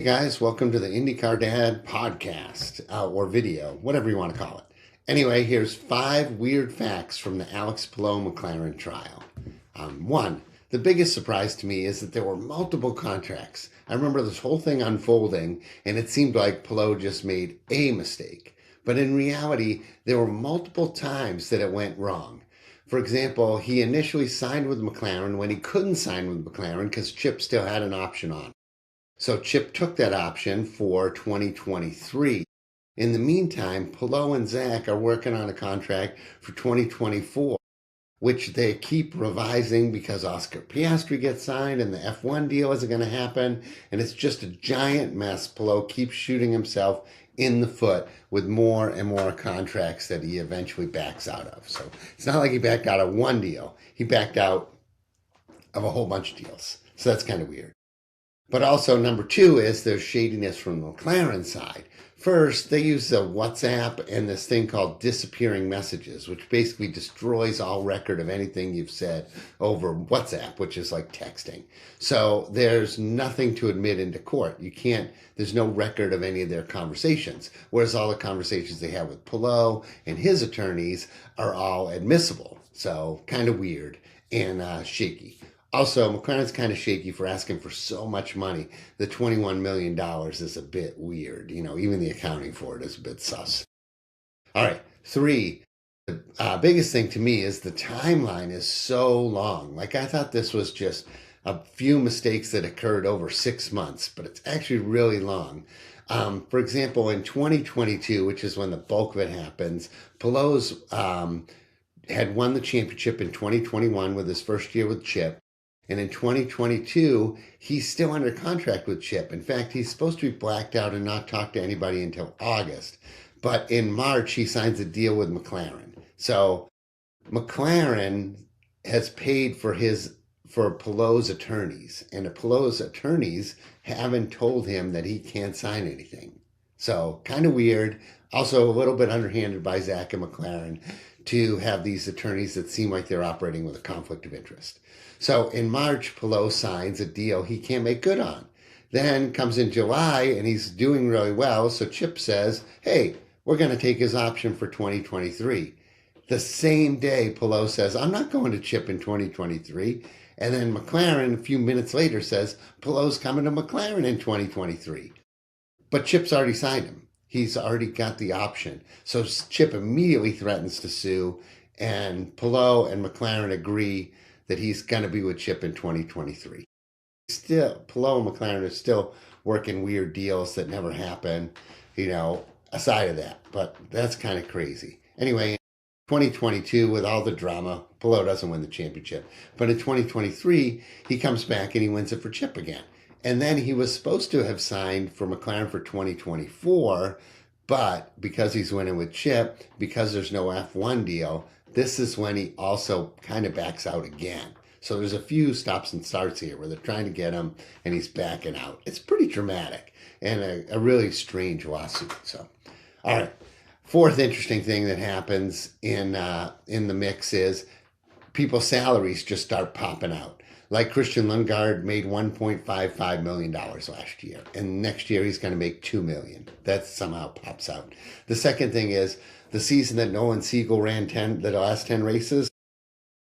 Hey guys, welcome to the IndyCar Dad podcast or video, whatever you want to call it. Anyway, here's 5 weird facts from the Alex Palou McLaren trial. One, the biggest surprise to me is that there were multiple contracts. I remember this whole thing unfolding and it seemed like Palou just made a mistake. But in reality, there were multiple times that it went wrong. For example, he initially signed with McLaren when he couldn't sign with McLaren because Chip still had an option on. So Chip took that option for 2023. In the meantime, Palou and Zach are working on a contract for 2024, which they keep revising because Oscar Piastri gets signed and the F1 deal isn't going to happen. And it's just a giant mess. Palou keeps shooting himself in the foot with more and more contracts that he eventually backs out of. So it's not like he backed out of one deal. He backed out of a whole bunch of deals. So that's kind of weird. But also, number 2 is there's shadiness from the McLaren side. First, they use the WhatsApp and this thing called disappearing messages, which basically destroys all record of anything you've said over WhatsApp, which is like texting. So there's nothing to admit into court. There's no record of any of their conversations, whereas all the conversations they have with Palou and his attorneys are all admissible. So kind of weird and shaky. Also, McLaren's kind of shaky for asking for so much money. The $21 million is a bit weird. Even the accounting for it is a bit sus. All right, 3. The biggest thing to me is the timeline is so long. Like, I thought this was just a few mistakes that occurred over 6 months, but it's actually really long. For example, in 2022, which is when the bulk of it happens, Palou's had won the championship in 2021 with his first year with Chip. And in 2022, he's still under contract with Chip. In fact, he's supposed to be blacked out and not talk to anybody until August. But in March, he signs a deal with McLaren. So McLaren has paid for Palou's attorneys. And the Palou's attorneys haven't told him that he can't sign anything. So kind of weird. Also a little bit underhanded by Zach and McLaren to have these attorneys that seem like they're operating with a conflict of interest. So in March, Palou signs a deal he can't make good on. Then comes in July and he's doing really well. So Chip says, hey, we're going to take his option for 2023. The same day, Palou says, I'm not going to Chip in 2023. And then McLaren, a few minutes later, says, Palou's coming to McLaren in 2023. But Chip's already signed him. He's already got the option. So Chip immediately threatens to sue, and Palou and McLaren agree that he's going to be with Chip in 2023. Still, Palou and McLaren are still working weird deals that never happen, aside of that. But that's kind of crazy. Anyway, in 2022, with all the drama, Palou doesn't win the championship. But in 2023, he comes back and he wins it for Chip again. And then he was supposed to have signed for McLaren for 2024, but because he's winning with Chip, because there's no F1 deal, this is when he also kind of backs out again. So there's a few stops and starts here where they're trying to get him and he's backing out. It's pretty dramatic and a really strange lawsuit. So, all right. 4th interesting thing that happens in the mix is people's salaries just start popping out. Like Christian Lundgaard made $1.55 million last year. And next year he's going to make $2 million. That somehow pops out. The second thing is the season that Nolan Siegel ran the last 10 races,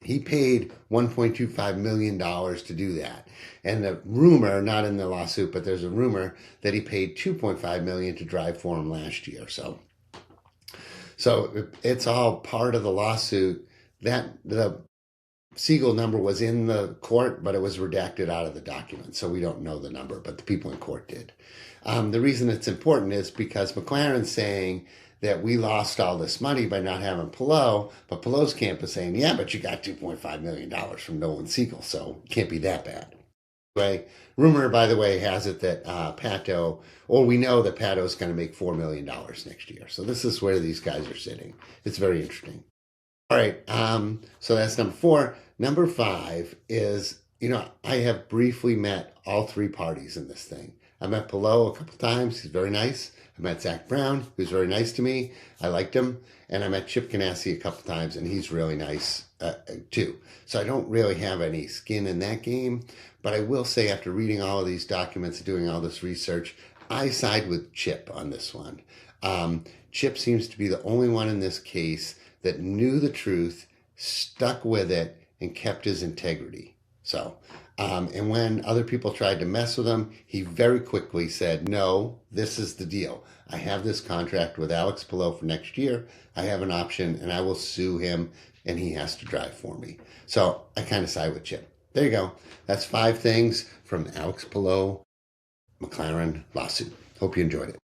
he paid $1.25 million to do that. And the rumor, not in the lawsuit, but there's a rumor that he paid $2.5 million to drive for him last year. So it's all part of the lawsuit. That the Siegel number was in the court, but it was redacted out of the document. So we don't know the number, but the people in court did. The reason it's important is because McLaren's saying that we lost all this money by not having Palou, but Palou's camp is saying, yeah, but you got $2.5 million from Nolan Siegel, so it can't be that bad. Anyway, rumor, by the way, has it that we know that Pato's going to make $4 million next year. So this is where these guys are sitting. It's very interesting. All right, so that's number 4. Number 5 is, I have briefly met all 3 parties in this thing. I met Palou a couple times. He's very nice. I met Zach Brown, who's very nice to me. I liked him. And I met Chip Ganassi a couple times, and he's really nice too. So I don't really have any skin in that game. But I will say, after reading all of these documents and doing all this research, I side with Chip on this one. Chip seems to be the only one in this case that knew the truth, stuck with it, and kept his integrity. So, and when other people tried to mess with him, he very quickly said, no, this is the deal. I have this contract with Alex Palou for next year. I have an option, and I will sue him, and he has to drive for me. So I kind of side with Chip. There you go. That's 5 things from the Alex Palou McLaren lawsuit. Hope you enjoyed it.